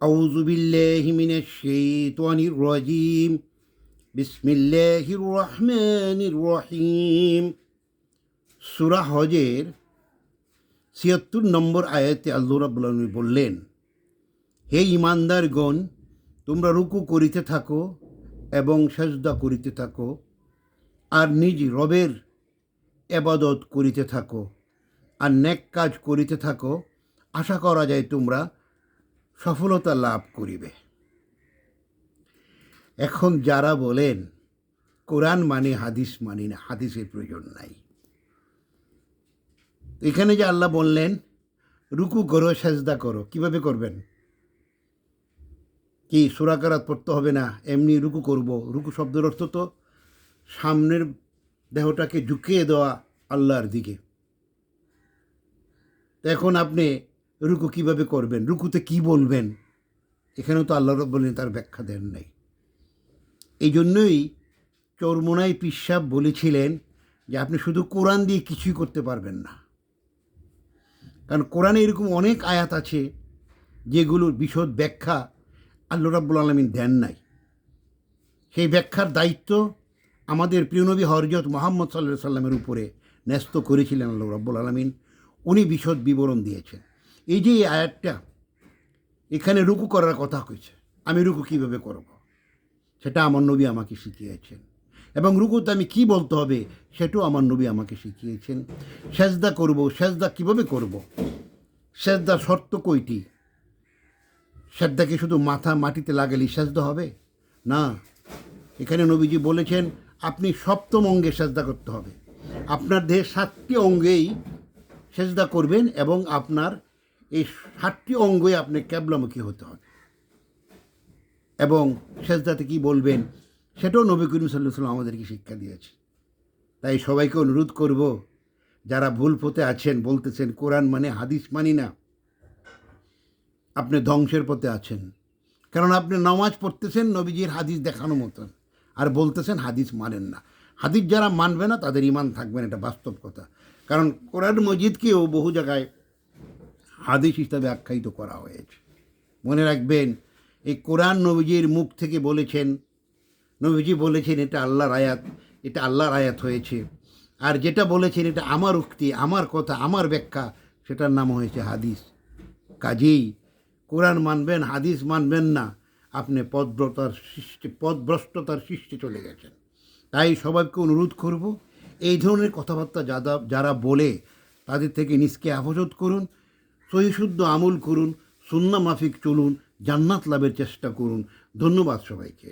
আউযু বিল্লাহি মিনাশ শাইতানির রাজিম। বিসমিল্লাহির রহমানির রহিম। সূরা হজের ৭৬ নম্বর আয়াতে আল্লাহ রাব্বুল আলামিন বললেন, হে ঈমানদারগণ, তোমরা রুকু করিতে থাকো এবং সেজদা করিতে থাকো, আর নিজ রবের ইবাদত করিতে থাকো, আর নেক কাজ করিতে থাকো। আশা করা যায় তোমরা সফলতা লাভ করিবে। এখন যারা বলেন কোরআন মানে হাদিস মানি না, হাদিসের প্রয়োজন নাই, এখানে যে আল্লাহ বললেন রুকু করো সেজদা করো, কিভাবে করবেন? কি সূরা কেরাত পড়তে হবে না? এমনি রুকু করব? রুকু শব্দের অর্থ তো সামনের দেহটাকে ঝুঁকিয়ে দেওয়া আল্লাহর দিকে। তো এখন আপনি রুকু কিভাবে করবেন? রুকুতে কি বলবেন? এখানেও তো আল্লাহ রাব্বুল আলামিন তার ব্যাখ্যা দেন নাই। এই জন্যই চরমোনাই পীর সাহেব বলেছিলেন যে আপনি শুধু কোরআন দিয়ে কিছুই করতে পারবেন না, কারণ কোরআনে এরকম অনেক আয়াত আছে যেগুলোর বিশদ ব্যাখ্যা আল্লাহ রাব্বুল আলামিন দেন নাই। সেই ব্যাখ্যার দায়িত্ব আমাদের প্রিয় নবী হযরত মুহাম্মদ সাল্লাল্লাহু আলাইহি সাল্লামের উপরে ন্যস্ত করেছিলেন আল্লাহ রাব্বুল আলামিন। উনি বিশদ বিবরণ দিয়েছেন। এই যে এই আয়াতটা এখানে রুকু করার কথা কইছে, আমি রুকু কীভাবে করব সেটা আমার নবী আমাকে শিখিয়েছেন, এবং রুকুতে আমি কি বলতে হবে সেটাও আমার নবী আমাকে শিখিয়েছেন। সেজদা করব, সেজদা কিভাবে করব? সেজদার শর্ত কয়টি? সেজদা কি শুধু মাথা মাটিতে লাগালেই সেজদা হবে? না, এখানে নবীজি বলেছেন আপনি সপ্তম অঙ্গে সেজদা করতে হবে। আপনার দেহের 7টি অঙ্গেই সেজদা করবেন, এবং আপনার এই 7টি অঙ্গই আপনি ক্যাবলামুখী হতে হবে। এবং সেজদাতে কি বলবেন সেটাও নবী করিম সাল্লাল্লাহু আলাইহি ওয়াসাল্লাম আমাদেরকে শিক্ষা দিয়েছে। তাই সবাইকে অনুরোধ করব, যারা ভুল পথে আছেন, বলতেছেন কোরআন মানে হাদিস মানি না, আপনি ধ্বংসের পথে আছেন। কারণ আপনি নামাজ পড়তেছেন নবীজির হাদিস দেখানো মতন, আর বলতেছেন হাদিস মানেন না। হাদিস যারা মানবে না তাদের ঈমান থাকবে না, এটা বাস্তব কথা। কারণ কোরআন মজিদকেও বহু জায়গায় হাদিস হিসাবে আখ্যায়িত করা হয়েছে। মনে রাখবেন, এই কোরআন নবীজির মুখ থেকে বলেছেন, নবীজি বলেছেন এটা আল্লাহর আয়াত, এটা আল্লাহর আয়াত হয়েছে। আর যেটা বলেছেন এটা আমার উক্তি, আমার কথা, আমার ব্যাখ্যা, সেটার নাম হয়েছে হাদিস। কাজেই কোরআন মানবেন, হাদিস মানবেন না, আপনি পথভ্রষ্টতার সৃষ্টি চলে গেছেন। তাই সবাইকে অনুরোধ করব, এই ধরনের কথাবার্তা যারা বলে তাদের থেকে নিজকে হেফাজত করুন, সহিশুদ্ধ আমল করুন, সুন্নাহ মাফিক চলুন, জান্নাত লাভের চেষ্টা করুন। ধন্যবাদ সবাইকে।